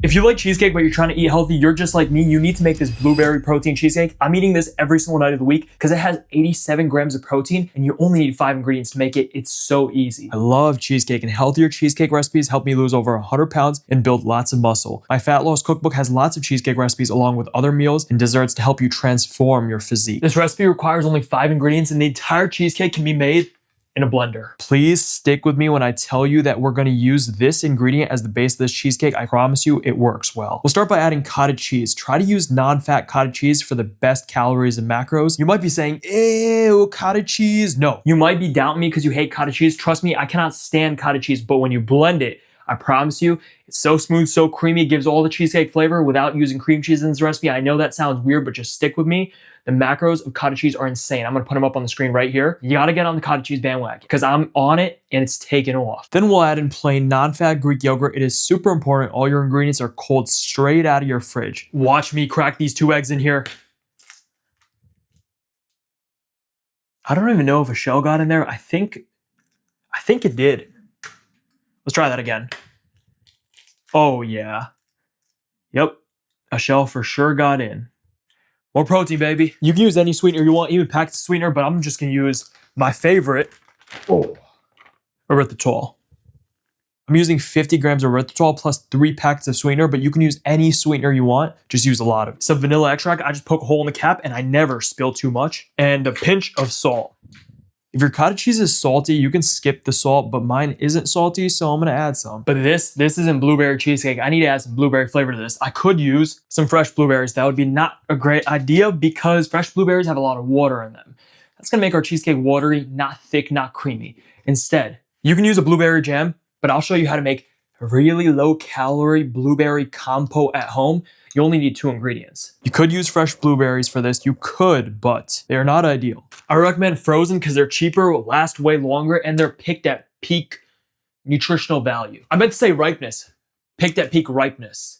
If you like cheesecake but you're trying to eat healthy, you're just like me, you need to make this blueberry protein cheesecake. I'm eating this every single night of the week because it has 87 grams of protein and you only need 5 ingredients to make it. It's so easy. I love cheesecake, and healthier cheesecake recipes help me lose over 100 pounds and build lots of muscle. My fat loss cookbook has lots of cheesecake recipes along with other meals and desserts to help you transform your physique. This recipe requires only 5 ingredients and the entire cheesecake can be made in a blender. Please stick with me when I tell you that we're gonna use this ingredient as the base of this cheesecake. I promise you it works well. We'll start by adding cottage cheese. Try to use non-fat cottage cheese for the best calories and macros. You might be saying, ew, cottage cheese. No, you might be doubting me because you hate cottage cheese. Trust me, I cannot stand cottage cheese, but when you blend it, I promise you, it's so smooth, so creamy, it gives all the cheesecake flavor without using cream cheese in this recipe. I know that sounds weird, but just stick with me. The macros of cottage cheese are insane. I'm gonna put them up on the screen right here. You gotta get on the cottage cheese bandwagon because I'm on it and it's taking off. Then we'll add in plain non-fat Greek yogurt. It is super important. All your ingredients are cold straight out of your fridge. Watch me crack these 2 eggs in here. I don't even know if a shell got in there. I think it did. Let's try that again. Oh yeah. Yep, a shell for sure got in. More protein, baby. You can use any sweetener you want, even Packets of Sweetener, but I'm just gonna use my favorite, Erythritol. I'm using 50 grams of erythritol plus 3 packets of sweetener, but you can use any sweetener you want. Just use a lot of it. Some vanilla extract, I just poke a hole in the cap and I never spill too much. And a pinch of salt. If your cottage cheese is salty, you can skip the salt, but mine isn't salty, so I'm gonna add some. But this isn't blueberry cheesecake. I need to add some blueberry flavor to this. I could use some fresh blueberries. That would be not a great idea because fresh blueberries have a lot of water in them. That's gonna make our cheesecake watery, not thick, not creamy. Instead, you can use a blueberry jam, but I'll show you how to make a really low calorie blueberry compote at home. You only need 2 ingredients. You could use fresh blueberries for this. You could, but they are not ideal. I recommend frozen because they're cheaper, will last way longer, and they're picked at peak nutritional value. I meant to say ripeness. Picked at peak ripeness.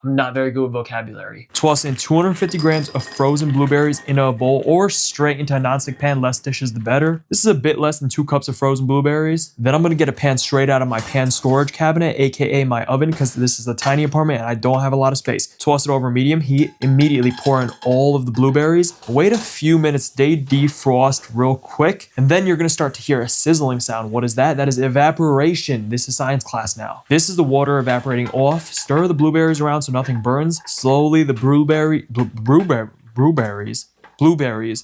I'm not very good with vocabulary. Toss in 250 grams of frozen blueberries in a bowl or straight into a nonstick pan. Less dishes, the better. This is a bit less than 2 cups of frozen blueberries. Then I'm gonna get a pan straight out of my pan storage cabinet, AKA my oven, because this is a tiny apartment and I don't have a lot of space. Toss it over medium heat. Immediately pour in all of the blueberries. Wait a few minutes, they defrost real quick. And then you're gonna start to hear a sizzling sound. What is that? That is evaporation. This is science class now. This is the water evaporating off. Stir the blueberries around so nothing burns. Slowly, the blueberries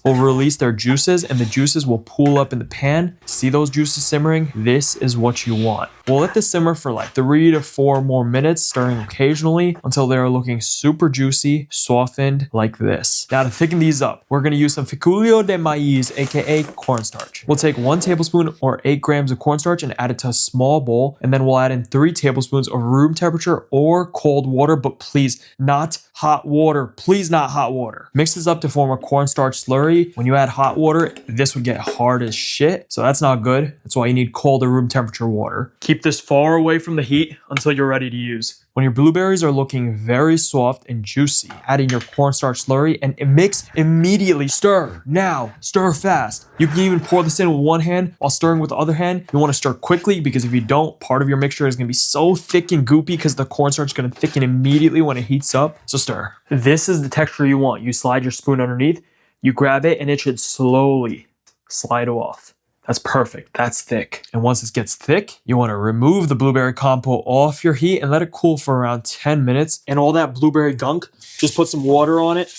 will release their juices and the juices will pool up in the pan. See those juices simmering? This is what you want. We'll let this simmer for like 3 to 4 more minutes, stirring occasionally until they're looking super juicy, softened like this. Now to thicken these up, we're gonna use some féculio de maíz, aka cornstarch. We'll take 1 tablespoon or 8 grams of cornstarch and add it to a small bowl, and then we'll add in 3 tablespoons of room temperature or cold water, but please not hot water. Please not hot water. Mix this up to form a cornstarch slurry. When you add hot water, this would get hard as shit, so that's not good. That's why you need cold or room temperature water. Keep this far away from the heat until you're ready to use. When your blueberries are looking very soft and juicy, add in your cornstarch slurry and mix immediately. Stir now, stir fast. You can even pour this in with one hand while stirring with the other hand. You want to stir quickly because if you don't, part of your mixture is going to be so thick and goopy because the cornstarch is going to thicken immediately when it heats up. So stir. This is the texture you want. You slide your spoon underneath, you grab it, and it should slowly slide off. That's perfect. That's thick. And once it gets thick, you want to remove the blueberry compote off your heat and let it cool for around 10 minutes. And all that blueberry gunk, just put some water on it.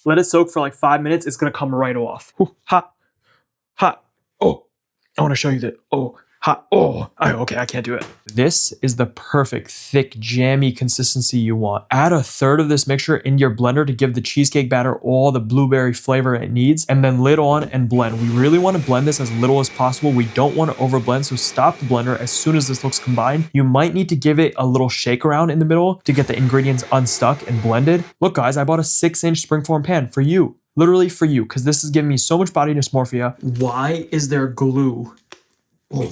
Let it soak for like 5 minutes. It's going to come right off. Ooh, hot. Hot. Oh, I want to show you that. Oh, hot. Oh, okay, I can't do it. This is the perfect thick jammy consistency you want. Add 1/3 of this mixture in your blender to give the cheesecake batter all the blueberry flavor it needs, and then lid on and blend. We really want to blend this as little as possible. We don't want to overblend, so stop the blender as soon as this looks combined. You might need to give it a little shake around in the middle to get the ingredients unstuck and blended. Look guys, I bought a 6-inch springform pan for you. Literally for you, because this is giving me so much body dysmorphia. Why is there glue? Oh.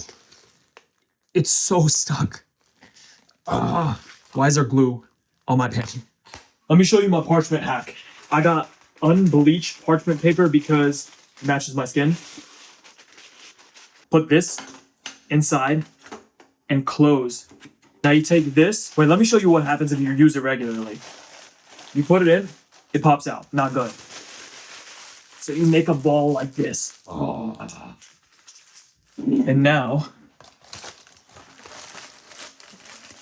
It's so stuck. Why is there glue on my pan? Let me show you my parchment hack. I got unbleached parchment paper because it matches my skin. Put this inside and close Now you take this. Wait, let me show you what happens if you use it regularly. You put it in, it pops out. Not good. So you make a ball like this. Oh. And now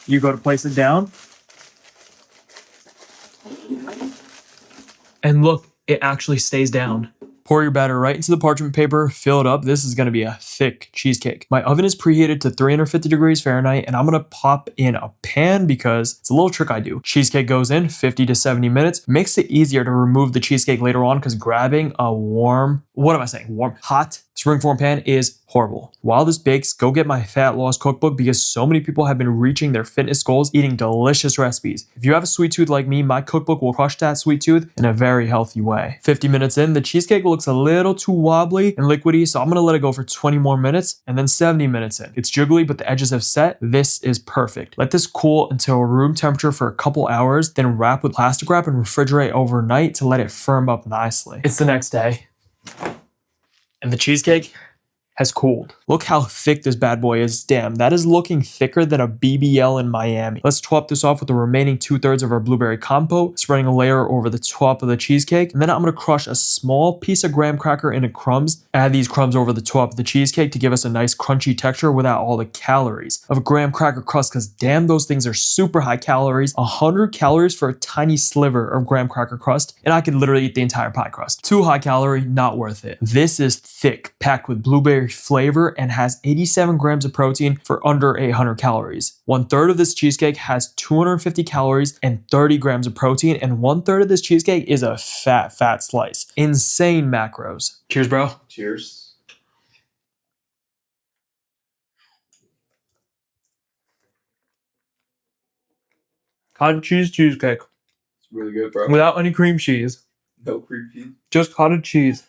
you go to place it down. And look, it actually stays down. Pour your batter right into the parchment paper, fill it up. This is gonna be a thick cheesecake. My oven is preheated to 350 degrees Fahrenheit, and I'm gonna pop in a pan because it's a little trick I do. Cheesecake goes in 50 to 70 minutes. Makes it easier to remove the cheesecake later on because grabbing a hot springform pan is horrible. While this bakes, go get my fat loss cookbook because so many people have been reaching their fitness goals eating delicious recipes. If you have a sweet tooth like me, my cookbook will crush that sweet tooth in a very healthy way. 50 minutes in, the cheesecake looks a little too wobbly and liquidy, so I'm gonna let it go for 20 more minutes, and then 70 minutes in. It's jiggly, but the edges have set. This is perfect. Let this cool until room temperature for a couple hours, then wrap with plastic wrap and refrigerate overnight to let it firm up nicely. It's the next day, and the cheesecake has cooled. Look how thick this bad boy is. Damn, that is looking thicker than a BBL in Miami. Let's top this off with the remaining 2/3 of our blueberry compote, spreading a layer over the top of the cheesecake. And then I'm gonna crush a small piece of graham cracker into crumbs. Add these crumbs over the top of the cheesecake to give us a nice crunchy texture without all the calories of a graham cracker crust, because damn, those things are super high calories. 100 calories for a tiny sliver of graham cracker crust, and I could literally eat the entire pie crust. Too high calorie, not worth it. This is thick, packed with blueberry flavor, and has 87 grams of protein for under 800 calories. 1/3 of this cheesecake has 250 calories and 30 grams of protein, and 1/3 of this cheesecake is a fat slice. Insane macros. Cheers, bro. Cheers. Cottage cheese cheesecake. It's really good, bro. Without any cream cheese. No cream cheese. Just cottage cheese.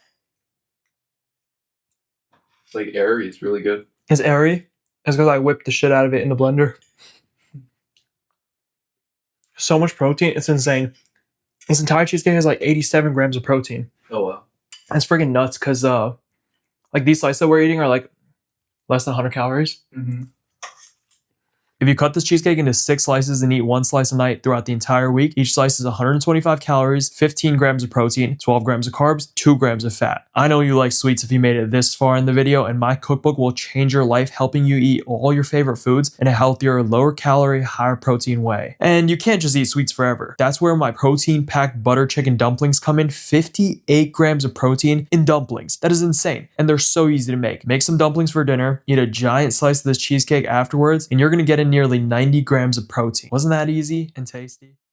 It's like airy. It's really good. It's airy. It's because I whipped the shit out of it in the blender. So much protein. It's insane. This entire cheesecake has like 87 grams of protein. Oh, wow. That's freaking nuts because like these slices that we're eating are like less than 100 calories. Mm-hmm. If you cut this cheesecake into 6 slices and eat 1 slice a night throughout the entire week, each slice is 125 calories, 15 grams of protein, 12 grams of carbs, 2 grams of fat. I know you like sweets if you made it this far in the video, and my cookbook will change your life, helping you eat all your favorite foods in a healthier, lower calorie, higher protein way. And you can't just eat sweets forever. That's where my protein-packed butter chicken dumplings come in. 58 grams of protein in dumplings. That is insane. And they're so easy to make. Make some dumplings for dinner, eat a giant slice of this cheesecake afterwards, and you're gonna get in nearly 90 grams of protein. Wasn't that easy and tasty?